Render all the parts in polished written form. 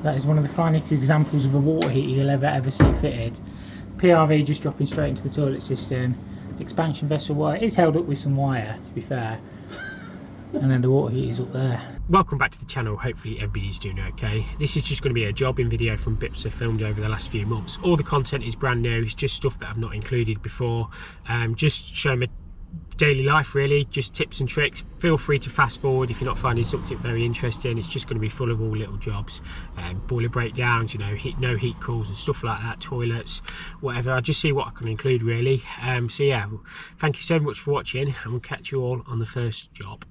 That is one of the finest examples of a water heater you'll ever see fitted. PRV just dropping straight into the toilet system. Expansion vessel wire. It's held up with some wire, to be fair. And then the water heater's up there. Welcome back to the channel. Hopefully everybody's doing okay. This is just going to be a jobbing video from bits I've filmed over the last few months. All the content is brand new. It's just stuff that I've not included before. Just showing my daily life, really, just tips and tricks. Feel free to fast forward if you're not finding something very interesting. It's just going to be full of all little jobs, boiler breakdowns, you know, no heat cools and stuff like that, toilets, whatever. I'll just see what I can include, really. So yeah, thank you so much for watching, and we'll catch you all on the first job.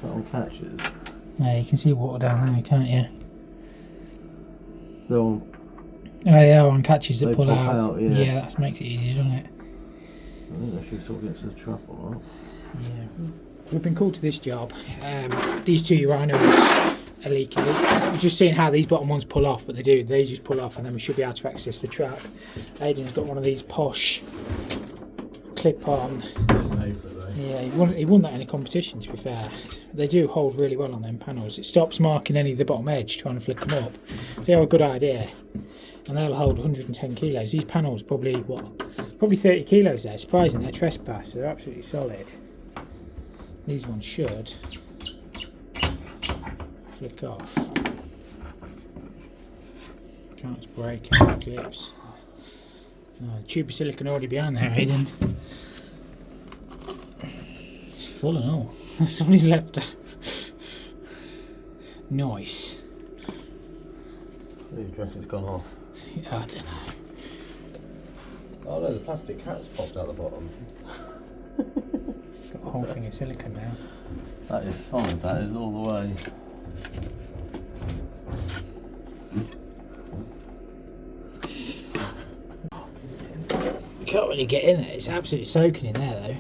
That one catches. Yeah, you can see water down there, can't you? They're on. Oh yeah, one catches that They pull pop out. out, yeah. Yeah, that makes it easier, doesn't it? I think they should sort of get to the trap or not. Yeah. We've been called to this job. These two urinals are leaking. We're just seeing how these bottom ones pull off, but they just pull off, and then we should be able to access the trap. Aidan's got one of these posh clip-on. Yeah, he won that in a competition, to be fair. They do hold really well on them panels. It stops marking any of the bottom edge trying to flick them up. They are a good idea, and they'll hold 110 kilos. These panels probably 30 kilos there. Surprising, they're trespass. They're absolutely solid. These ones should flick off. Can't break any clips. The tube of silicone already behind there, Aidan. It's full and all. Somebody's left a nice. Do you reckon it's gone off? Yeah, I don't know. Oh no, the plastic cat's popped out the bottom. It's got a whole thing of silicone now. That is solid, that is all the way. You can't really get in it, it's absolutely soaking in there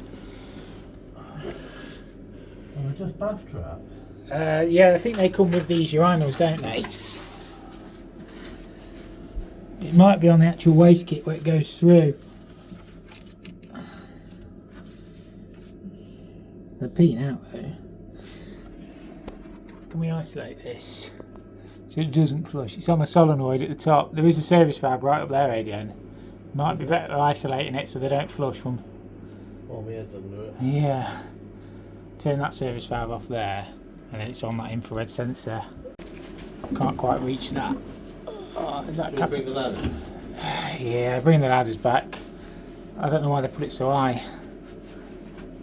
Oh, they're just bath traps. though. Yeah, I think they come with these urinals, don't they? It might be on the actual waste kit where it goes through. They're peeing out though. Can we isolate this so it doesn't flush? It's on a solenoid at the top. There is a service valve right up there, Adrian. Might be better isolating it so they don't flush from. Oh, my head's under it. Yeah. Turn that service valve off there, and then it's on that infrared sensor. Can't quite reach that. Oh, is that Should we bring the ladders? Yeah, bring the ladders back. I don't know why they put it so high.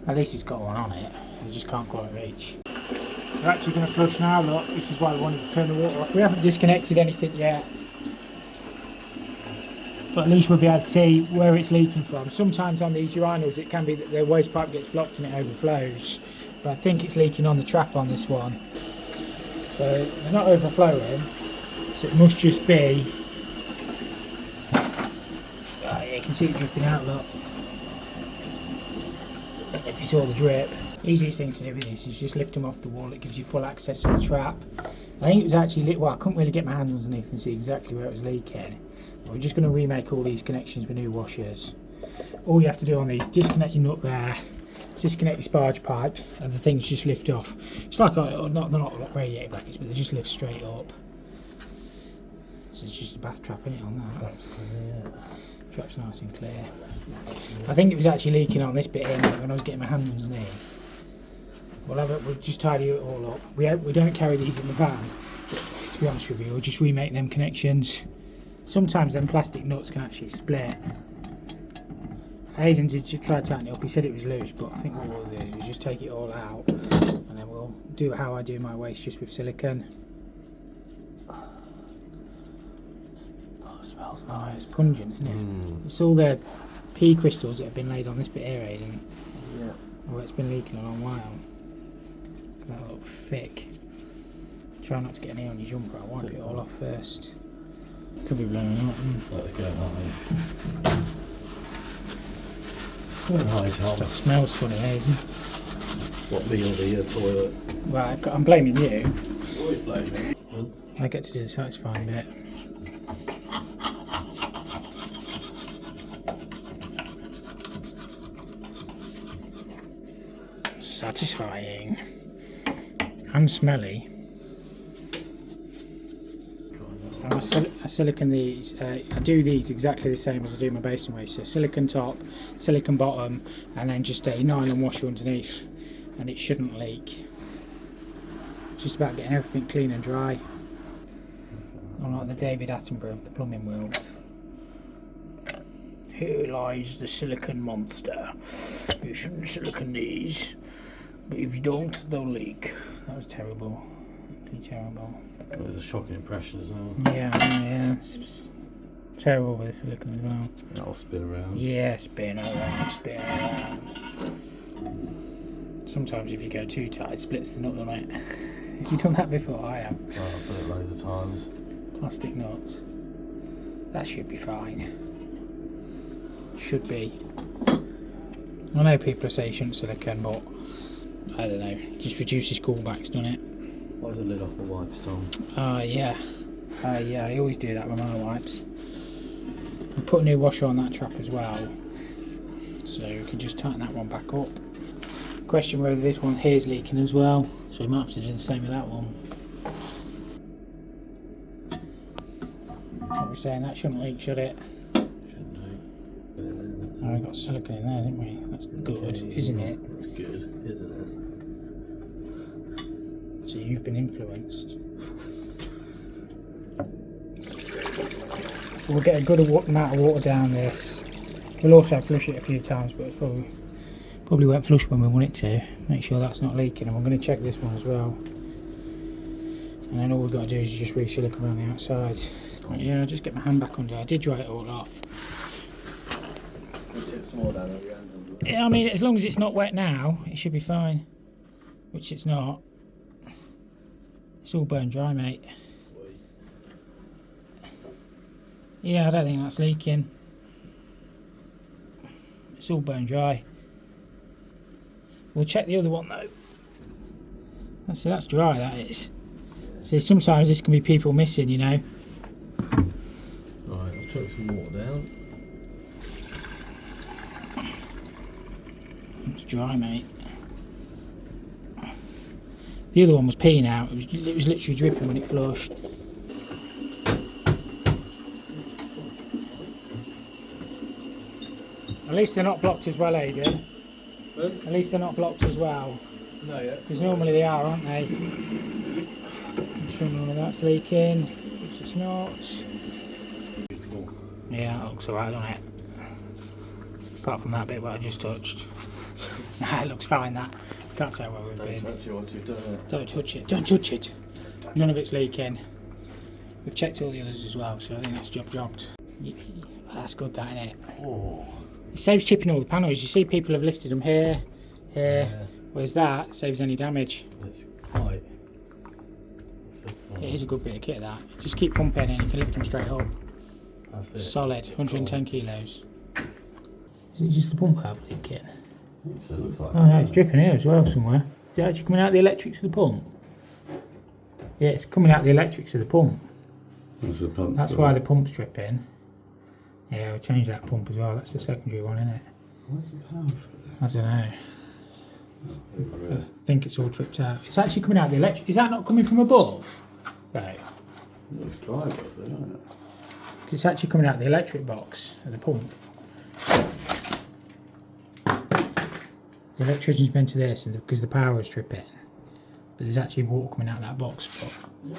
At least it's got one on it. You just can't quite reach. We're actually going to flush now, look. This is why we wanted to turn the water off. We haven't disconnected anything yet. But at least we'll be able to see where it's leaking from. Sometimes on these urinals it can be that the waste pipe gets blocked and it overflows. But I think it's leaking on the trap on this one. So they're not overflowing. So it must just be... Oh, yeah, you can see it dripping out, look. If you saw the drip. Easiest thing to do with this is just lift them off the wall. It gives you full access to the trap. I think it was actually, well, I couldn't really get my hands underneath and see exactly where it was leaking. But we're just going to remake all these connections with new washers. All you have to do on these, disconnect your nut there, disconnect your sparge pipe, and the things just lift off. It's like, they're not like radiator brackets, but they just lift straight up. So it's just a bath trap, isn't it, on that? That's clear. Trap's nice and clear. I think it was actually leaking on this bit here when I was getting my hand underneath. We'll just tidy it all up. We don't carry these in the van, but to be honest with you, we'll just remake them connections. Sometimes them plastic nuts can actually split. Aidan did just try to tighten it up. He said it was loose, but I think what we'll do is we'll just take it all out, and then we'll do how I do my waste, just with silicone. Oh, it smells nice. It's pungent, isn't it? It's all the pea crystals that have been laid on this bit here, Aidan. Yeah. Well, it's been leaking a long while. That look thick. Try not to get any on your jumper. I'll wipe it all off first. Could be blowing up. Let's go that way. Hi, Tom. That smells funny, Aidan. What, me or the toilet? Right, I'm blaming you. Always blame me. I get to do the satisfying bit. Satisfying. And smelly. I silicone these. I do these exactly the same as I do my basin waste. So silicone top, silicone bottom, and then just a nylon washer underneath, and it shouldn't leak. It's just about getting everything clean and dry. Unlike the David Attenborough of the plumbing world. Here lies the silicone monster. You shouldn't silicone these, but if you don't, they'll leak. That was terrible. Really terrible. It was a shocking impression as well. Yeah. It's terrible with the silicone as well. That'll spin around. Yeah, spin around. Sometimes if you go too tight, it splits the nut on it. Have you done that before? I have. Well, I've done it loads of times. Plastic nuts. That should be fine. Should be. I know people say you shouldn't silicone, but I don't know. Just reduces callbacks, doesn't it? Why is the lid off the wipes, Tom? Yeah. Yeah, I always do that with my wipes. I put a new washer on that trap as well, so you can just tighten that one back up. Question whether this one here is leaking as well, so we might have to do the same with that one. What we're saying, that shouldn't leak, should it? Shouldn't do. Oh, we got silicone in there, didn't we? That's good, isn't it? It's good, isn't it? So you've been influenced. We'll get a good amount of water down this. We'll also flush it a few times, but it's probably won't flush when we want it to. Make sure that's not leaking, and we're going to check this one as well. And then all we've got to do is just re-silicone around the outside. Right, yeah, I'll just get my hand back under. I did dry it all off. Tip some more down over your hand. Yeah, I mean, as long as it's not wet now, it should be fine. Which it's not. It's all bone dry, mate. Yeah, I don't think that's leaking. It's all bone dry. We'll check the other one though. That's dry, that is. So sometimes this can be people missing, you know. Right, I'll chuck some water down. It's dry, mate. The other one was peeing out. It was literally dripping when it flushed. At least they're not blocked as well, Adrian. At least they're not blocked as well. No, yeah. Because normally they are, aren't they? I'm sure none of that's leaking. Which it's not. Beautiful. Yeah, that looks alright, doesn't it? Apart from that bit where I just touched. Nah, it looks fine, that. Can't say where we've been. Don't touch it once you've done it. Don't touch it. Don't touch it. None of it's leaking. We've checked all the others as well, so I think that's jobbed. That's good, that, isn't it? Oh. It saves chipping all the panels. You see people have lifted them here, Yeah. whereas that saves any damage. It's quite. It is a good bit of kit, that. Just keep pumping and you can lift them straight up. That's it. Solid, 110 kilos. Is it just the pump out leaking? So it looks like. Oh no, it's dripping here as well somewhere. Is it actually coming out the electrics of the pump? Yeah, it's coming out the electrics of the pump. The pump. That's why the pump's dripping. Yeah, we'll change that pump as well. That's the secondary one, isn't it? Where's the power for I don't know. that? I think it's all tripped out. It's actually coming out the electric. Is that not coming from above? No. It looks dry above there, doesn't it? It's actually coming out the electric box of the pump. The electrician's been to this because the power is tripping. But there's actually water coming out that box. But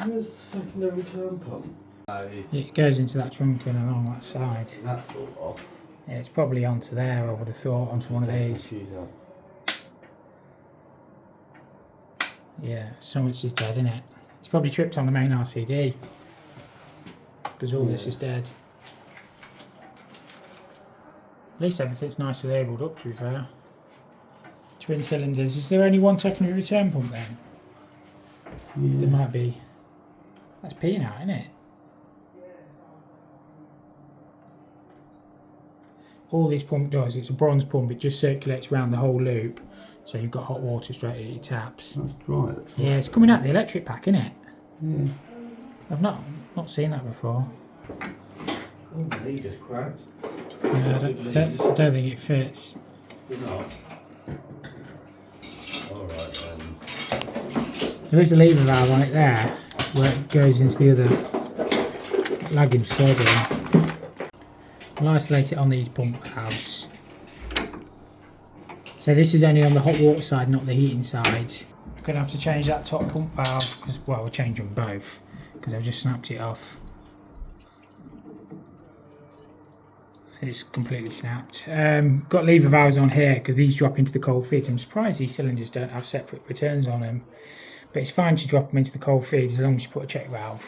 Where's the secondary turn pump? it goes into that trunk and along that side. That's all off. Yeah, it's probably onto there, I would have thought, onto one of these. Yeah, so much is dead, isn't it? It's probably tripped on the main RCD. Because all this is dead. At least everything's nicely labelled up, to be fair. Twin cylinders. Is there only one secondary return pump then? Yeah. There might be. That's peeing out, isn't it? All this pump does, it's a bronze pump, it just circulates around the whole loop. So you've got hot water straight at your taps. That's dry. Yeah, it's coming out the electric pack, isn't it? Yeah. I've not seen that before. Oh, the lead just cracked. Yeah, I don't think it fits. You're not. Alright then. There is a lever valve on it there, where it goes into the other. lagging so good. I'll isolate it on these pump valves. So this is only on the hot water side, not the heating side. I'm going to have to change that top pump valve, because, well, we'll change them both, because I've just snapped it off. It's completely snapped. Got lever valves on here, because these drop into the cold feed. I'm surprised these cylinders don't have separate returns on them. But it's fine to drop them into the cold feed as long as you put a check valve,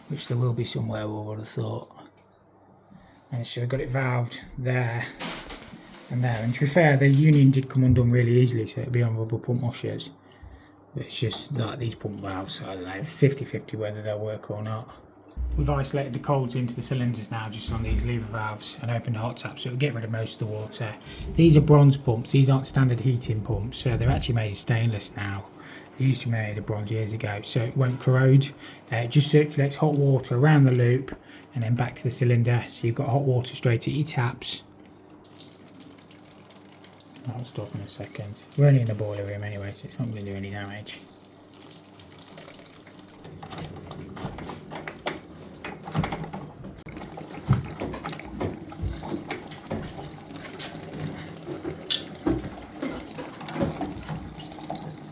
which there will be somewhere, I would have thought. And so we've got it valved there and there. And to be fair, the union did come undone really easily, so it'll be on rubber pump washers. But it's just like these pump valves, I don't know, 50-50 whether they'll work or not. We've isolated the colds into the cylinders now, just on these lever valves, and opened the hot tap, so it'll get rid of most of the water. These are bronze pumps, these aren't standard heating pumps, so they're actually made of stainless now. They used to be made of bronze years ago, so it won't corrode. It just circulates hot water around the loop and then back to the cylinder, so you've got hot water straight at your taps. That'll stop in a second. We're only in the boiler room anyway, so it's not going to do any damage.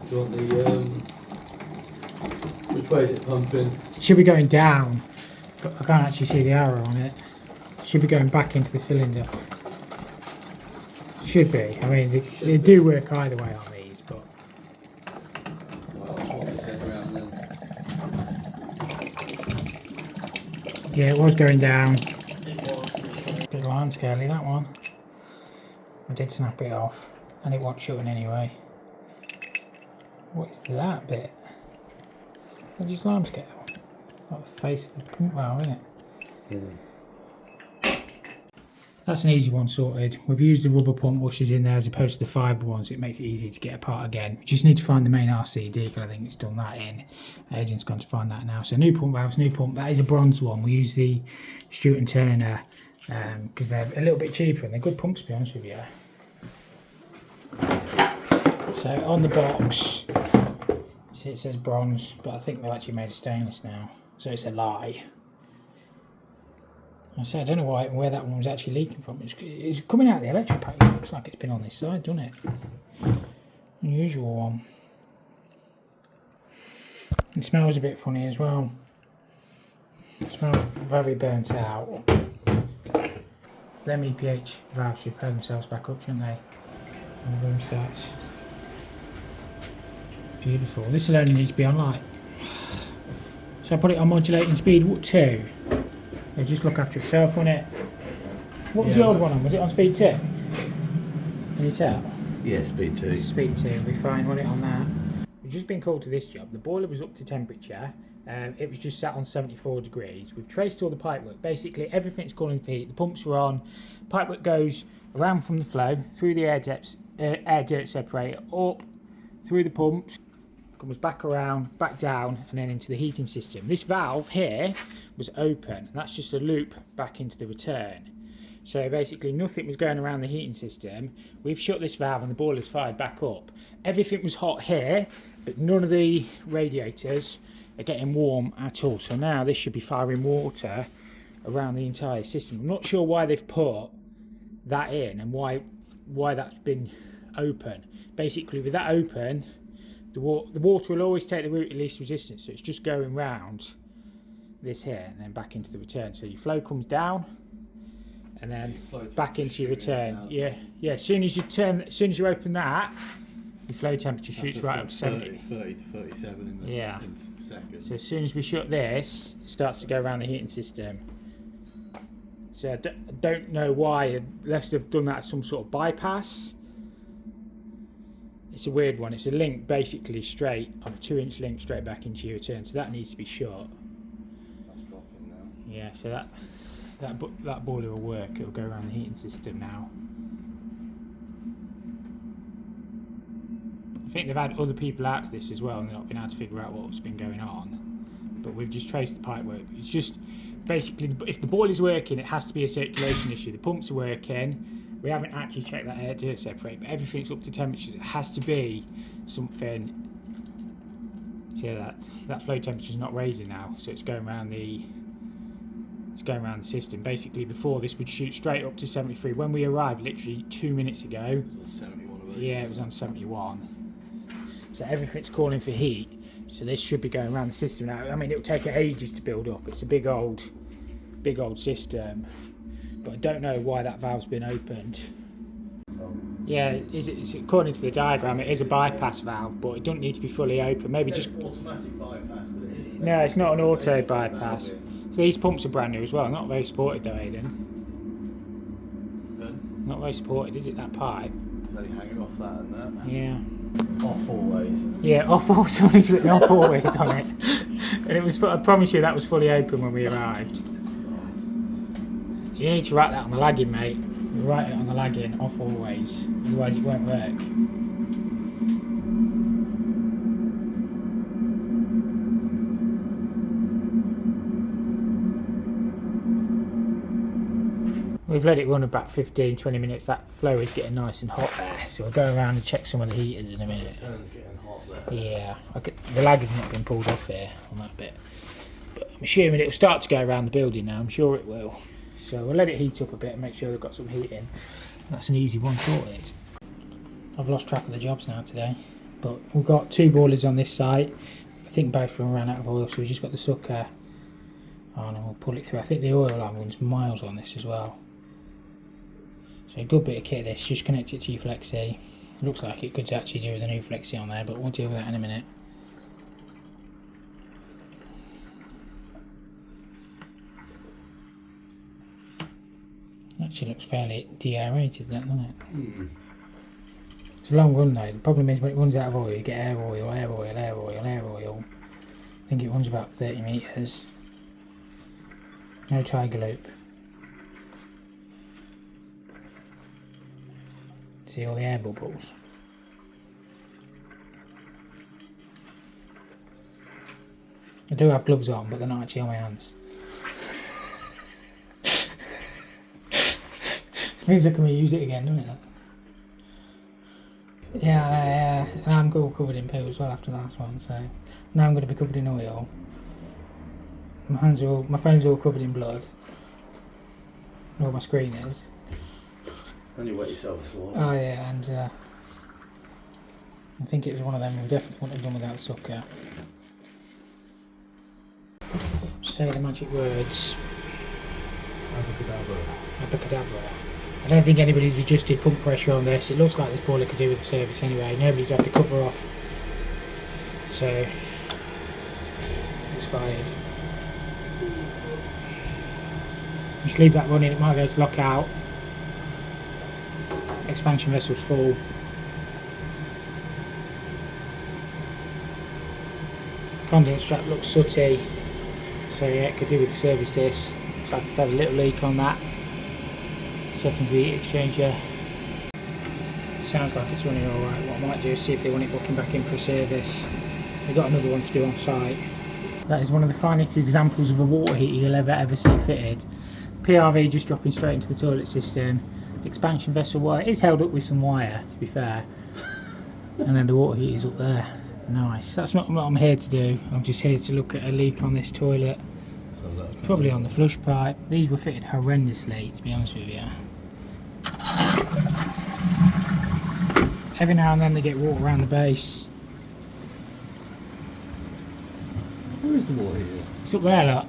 Do you want the, which way is it pumping? It should be going down, but I can't actually see the arrow on it. It should be going back into the cylinder. Should be. I mean, they do work either way on these, but... Well, swap this head around then. Yeah, it was going down. It was. Bit line scaly, that one. I did snap it off, and it wasn't shutting anyway. What is that bit? I just lime scale. Like the face of the pump valve, isn't it? Yeah. That's an easy one sorted. We've used the rubber pump washers in there as opposed to the fibre ones. It makes it easy to get apart again. We just need to find the main RCD, because I think it's done that in. Agent's gone to find that now. So new pump valves, new pump. That is a bronze one. We use the Stewart and Turner because they're a little bit cheaper and they're good pumps, to be honest with you. So on the box, see it says bronze, but I think they're actually made of stainless now. So it's a lie. I say I don't know where that one was actually leaking from. It's coming out of the electric pack. It looks like it's been on this side, doesn't it? Unusual one. It smells a bit funny as well. It smells very burnt out. Them EPH valves should pair themselves back up, shouldn't they? And the room starts. Beautiful. This will only need to be on like. So I put it on modulating speed 2. It'll just look after itself, won't it? What was the old one on? Was it on speed 2? Can you tell? Yeah, speed 2. Speed 2, we'll be fine, want it on that. We've just been called to this job. The boiler was up to temperature. It was just sat on 74 degrees. We've traced all the pipework. Basically, everything's calling for heat. The pumps are on. Pipework goes around from the flow, through the air dirt separator, up, through the pumps, comes back around, back down, and then into the heating system. This valve here was open, and that's just a loop back into the return. So basically nothing was going around the heating system. We've shut this valve and the boiler's fired back up. Everything was hot here, but none of the radiators are getting warm at all. So now this should be firing water around the entire system. I'm not sure why they've put that in and why that's been open. Basically with that open, the water will always take the route of least resistance, so it's just going round this here and then back into the return. So your flow comes down and then back into your return. Yeah. As soon as you open that, your flow temperature shoots right up to 70. 30 to 37 in seconds. So as soon as we shut this, it starts to go around the heating system. So I don't know why, unless they've done that as some sort of bypass. It's a weird one. It's a link basically straight, on a 2-inch link straight back into your return. So that needs to be shut. That's dropping now. Yeah, so that boiler will work. It'll go around the heating system now. I think they've had other people out to this as well, and they've not been able to figure out what's been going on. But we've just traced the pipe work. It's just basically, if the boiler's working, it has to be a circulation issue. The pumps are working. We haven't actually checked that air dirt separator, but everything's up to temperatures. It has to be something. So yeah, that flow temperature's not raising now, so it's going around the It's going around the system. Basically, before this would shoot straight up to 73. When we arrived, literally 2 minutes ago, 71. yeah, it was on 71. So everything's calling for heat. So this should be going around the system now. I mean, it'll take ages to build up. It's a big old system. But I don't know why that valve's been opened. Yeah, it's according to the diagram, it is a bypass valve, but it doesn't need to be fully open. Maybe just automatic bypass, but it is. no, it's not an auto bypass. So these pumps are brand new as well. Not very supported though, Aidan. Good. Not very supported, is it? That pipe? It's only hanging off that and that. Yeah. Off always. Yeah, off always. Somebody's written off always on it, and it was. I promise you, that was fully open when we arrived. You need to write that on the lagging, mate. You write it on the lagging, off always, otherwise it won't work. We've let it run about 15-20 minutes. That flow is getting nice and hot there, so we'll go around and check some of the heaters in a minute. It's getting hot there. Yeah, the lagging's not been pulled off here on that bit, but I'm assuming it'll start to go around the building now. I'm sure it will. So we'll let it heat up a bit and make sure they've got some heat in. That's an easy one sorted. I've lost track of the jobs now today, but we've got 2 boilers on this site. I think both of them ran out of oil, so we've just got the sucker on and we'll pull it through. I think the oil line runs miles on this as well. So a good bit of kit this, just connect it to your flexi. Looks like it could actually do with a new flexi on there, but we'll deal with that in a minute. Actually looks fairly de-aerated, doesn't it? It's a long run though. The problem is when it runs out of oil, you get air oil, air oil, air oil, air oil. I think it runs about 30 metres. No tiger loop. See all the air bubbles? I do have gloves on, but they're not actually on my hands. Means I can reuse it again, doesn't it? Yeah, and I'm all covered in poo as well after the last one, so now I'm going to be covered in oil. My phone's all covered in blood. All my screen is. And you wet yourself a swallow. Oh yeah, and I think it was one of them we definitely wouldn't have done without sucker. Say the magic words. Abracadabra. Abracadabra. I don't think anybody's adjusted pump pressure on this. It looks like this boiler could do with the service anyway. Nobody's had the cover off. So it's fired. Just leave that running, it might go to lockout. Expansion vessel's full. Conduit strap looks sooty. So yeah, it could do with the service this. So I could have a little leak on that. Secondary heat exchanger. Sounds like it's running alright. What I might do is see if they want it booking back in for a service. They've got another one to do on site. That is one of the finest examples of a water heater you'll ever see fitted. PRV just dropping straight into the toilet system. Expansion vessel wire. It's held up with some wire, to be fair. And then the water heater's up there. Nice. That's not what I'm here to do. I'm just here to look at a leak on this toilet. Probably on the flush pipe. These were fitted horrendously, to be honest with you. Every now and then they get water around the base. Where is the water heater? It's up there, look.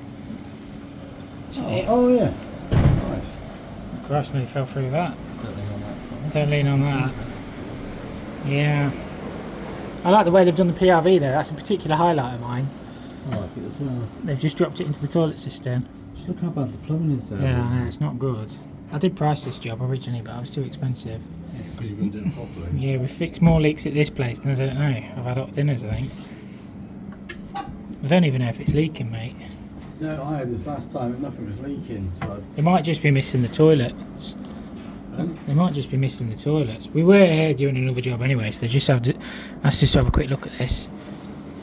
Oh yeah. Nice. Christ, nearly fell through that. Don't lean on that side. Don't lean on that. Yeah. I like the way they've done the PRV there. That's a particular highlight of mine. I like it as well. They've just dropped it into the toilet system. Just look how bad the plumbing is there. Yeah, I know, it's not good. I did price this job originally, but it was too expensive. Because you wouldn't do it properly. Yeah, we fixed more leaks at this place than I don't know. I've had hot dinners, I think. I don't even know if it's leaking, mate. No, I had this last time and nothing was leaking, so... They might just be missing the toilets. They might just be missing the toilets. We were here doing another job anyway, so they just have to ask us to have a quick look at this.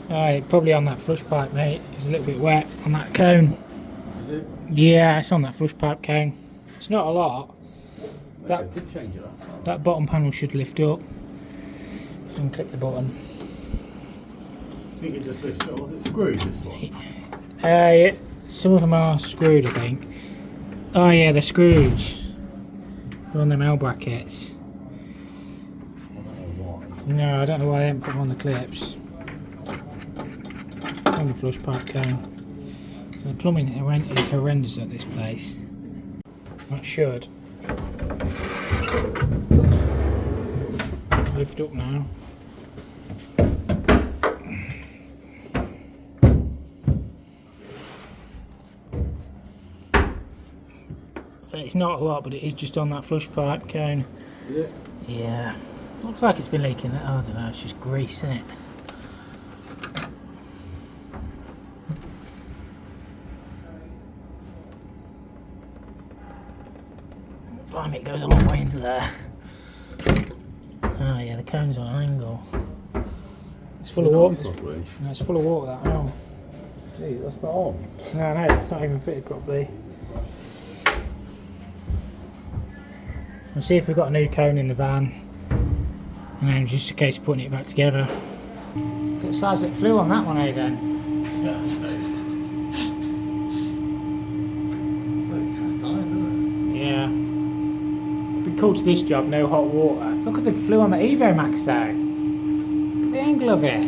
Alright, probably on that flush pipe, mate. It's a little bit wet on that cone. Is it? Yeah, it's on that flush pipe cone. It's not a lot. That did change it last time. That bottom panel should lift up. And click the button. I think it just lifts up. Was it screwed, this one? Yeah, Some of them are screwed, I think. Oh yeah, they're screwed. They're on them L brackets. No, I don't know why they haven't put them on the clips. It's on the flush pipe cone. So the plumbing is horrendous at this place. That should lift up now. So it's not a lot, but it is just on that flush pipe cone. Yeah. Yeah. Looks like it's been leaking. Oh, I don't know, it's just grease, isn't it? Blimey, it goes a long way into there. Oh yeah, the cone's on an angle. It's full of water. No, it's full of water, that hole. Gee, that's not on. No, no, it's not even fitted properly. We'll see if we've got a new cone in the van. And then just a case of putting it back together. Look at the size that flew on that one, eh then? Yeah, it's like cast iron, isn't Yeah. Been called to this job, no hot water. Look at the flue on the Evo Max though. Look at the angle of it.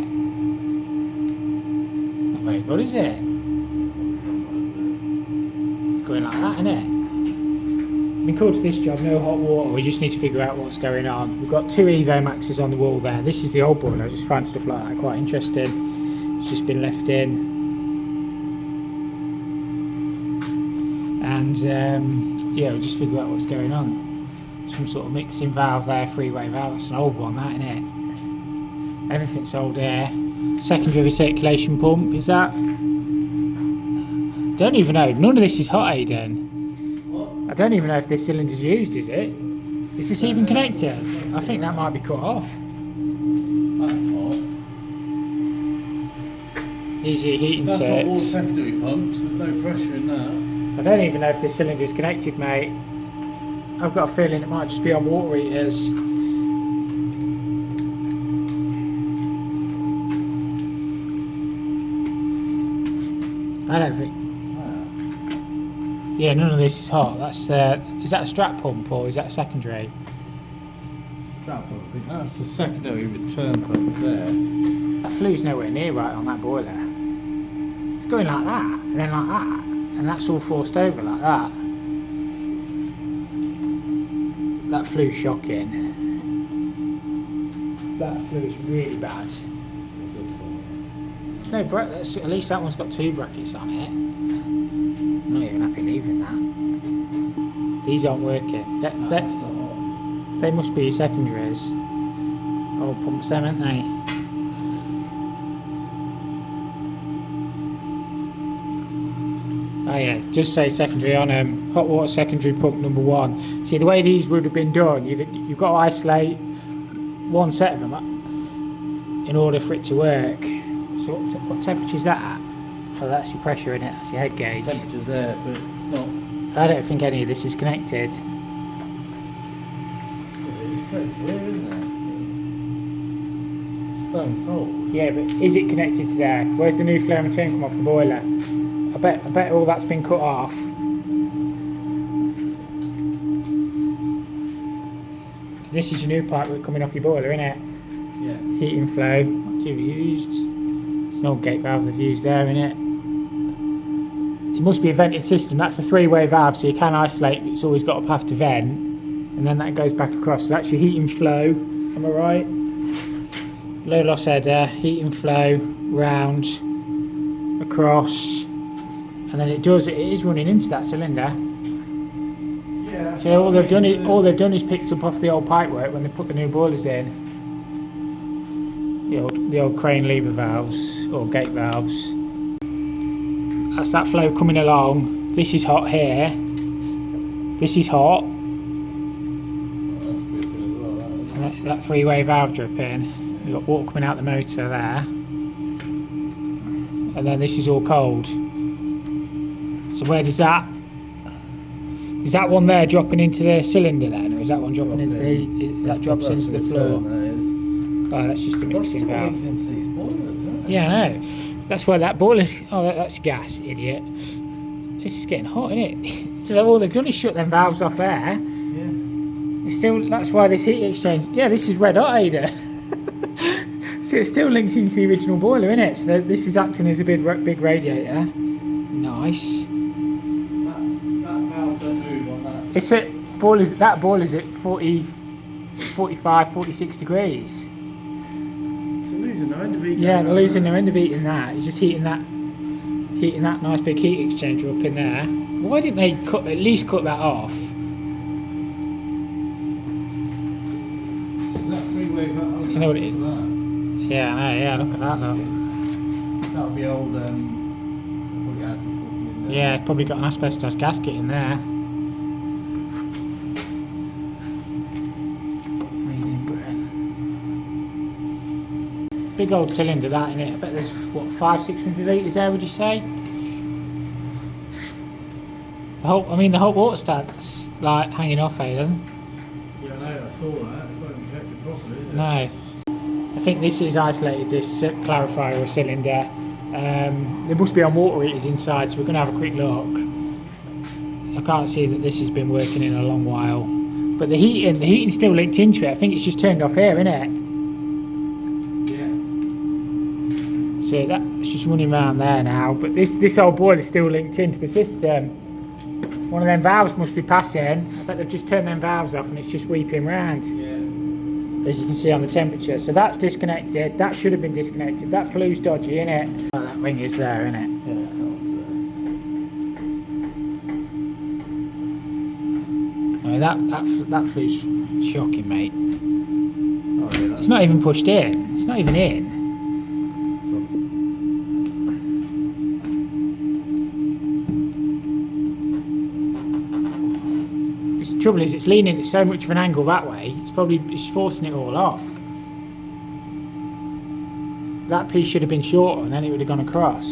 Not very good, is it? It's going like that, isn't it? Been called to this job, no hot water. We just need to figure out what's going on. We've got 2 Evo Maxes on the wall there. This is the old boiler. I just find stuff like that quite interesting. It's just been left in. And yeah, we'll just figure out what's going on. Some sort of mixing valve there, 3-way valve. That's an old one, that, isn't it? Everything's old there. Secondary recirculation pump, is that? Don't even know. None of this is hot, Aiden. I don't even know if this cylinder's used, is it? Is this even connected? I think that might be cut off. These are your heating That's not all circs. secondary pumps, there's no pressure in that. I don't even know if this cylinder's connected, mate. I've got a feeling it might just be on water heaters. I don't think. Yeah, none of this is hot. That's is that a strap pump or is that secondary? Strap pump, I think that's the secondary return pump there. That flue's nowhere near right on that boiler. It's going like that, and then like that, and that's all forced over like that. That flue's shocking. That flue is really bad. What's this for? No, at least that one's got 2 brackets on it. I'm not even happy leaving that. These aren't working. They must be secondaries. Old pumps them, aren't they? Oh yeah, just say secondary on hot water secondary pump number 1. See, the way these would have been done, you've got to isolate one set of them in order for it to work. So what temperature is that at? So that's your pressure in it, that's your head gauge. Temperature's there, but it's not. I don't think any of this is connected. It's connected here, isn't it? Stone cold. Yeah, but is it connected to there? Where's the new flame and turn come off the boiler? I bet all that's been cut off. This is your new pipe coming off your boiler, isn't it? Yeah. Heating flow, what you've used. It's an old gate valve they've used there, innit? It must be a vented system. That's a 3-way valve, so you can isolate. It's always got a path to vent, and then that goes back across. So that's your heating flow. Am I right? Low loss header, heating flow, round, across, and then it is running into that cylinder. Yeah. So all they've done is picked up off the old pipework when they put the new boilers in. The old crane lever valves or gate valves. That's that flow coming along. This is hot here. This is hot. And that 3-way valve dripping. You've got water coming out the motor there. And then this is all cold. So where does that... Is that one there dropping into the cylinder then? Or is that one dropping into the heat? Is that drops into the floor? Oh, that's just a mixing valve. Into these boilers, isn't it? Yeah, I know. That's where that boiler... Oh, that's gas, idiot. This is getting hot, isn't it? So all they've done is shut them valves off there. Yeah. It's still, that's why this heat exchange. Yeah, this is red hot, Ada. So it's still linked into the original boiler, isn't it? So this is acting as a big radiator. Nice. That valve don't move on that. It's at boilers. That boiler's at 40, 45, 46 degrees. So losing no end of heat. Yeah, they're losing no end of heat in that. It's just heating that nice big heat exchanger up in there. Why didn't they at least cut that off? That three-way valve. I know what it is. Yeah, I know. Yeah, look at that. Look. That'll be old. Gas. Yeah, it's probably got an asbestos gasket in there. Made in Britain. Big old cylinder, that, in it. I bet there's what, 500-600 litres there, would you say? The whole water tank's like hanging off, Aidan. Yeah, I know. I saw that. It's not even connected properly, is it? No. I think this is isolated, this clarifier or cylinder. There must be on water heaters inside, so we're going to have a quick look. I can't see that this has been working in a long while, but the heating's still linked into it. I think it's just turned off here, isn't it? Yeah. So that's just running around there now, but this old boiler's still linked into the system. One of them valves must be passing. I bet they've just turned them valves off and it's just weeping round. Yeah. As you can see on the temperature. So that's disconnected. That should have been disconnected. That flue's dodgy, innit? Oh, that ring is there, innit? Yeah. Oh, that flu's shocking, mate. Oh, yeah, It's not even pushed in. It's not even in. The trouble is, it's leaning at so much of an angle that way. It's forcing it all off. That piece should have been shorter, and then it would have gone across.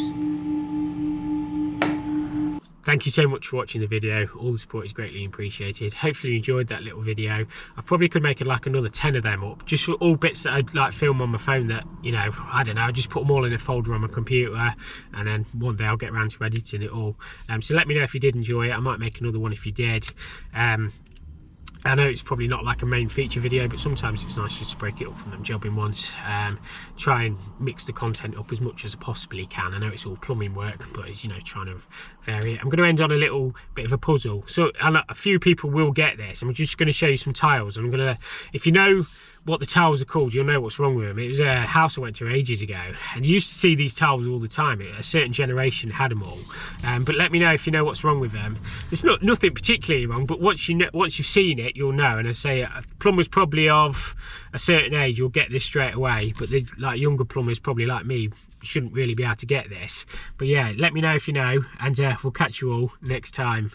Thank you so much for watching the video. All the support is greatly appreciated. Hopefully you enjoyed that little video. I probably could make like another 10 of them up, just for all bits that I'd like film on my phone that, you know, I don't know, I just put them all in a folder on my computer, and then one day I'll get around to editing it all. So let me know if you did enjoy it. I might make another one if you did. I know it's probably not like a main feature video, but sometimes it's nice just to break it up from them jobbing ones. Try and mix the content up as much as I possibly can. I know it's all plumbing work, but it's, you know, trying to vary it. I'm going to end on a little bit of a puzzle. So a few people will get this. I'm just going to show you some tiles. I'm going to, if you know what the tiles are called, you'll know what's wrong with them. It was a house I went to ages ago, and you used to see these tiles all the time. A certain generation had them all, but let me know if you know what's wrong with them. There's nothing particularly wrong, but once you've seen it, you'll know. And I say plumbers probably of a certain age, you'll get this straight away, but like younger plumbers, probably like me, shouldn't really be able to get this. But yeah, let me know if you know, and we'll catch you all next time.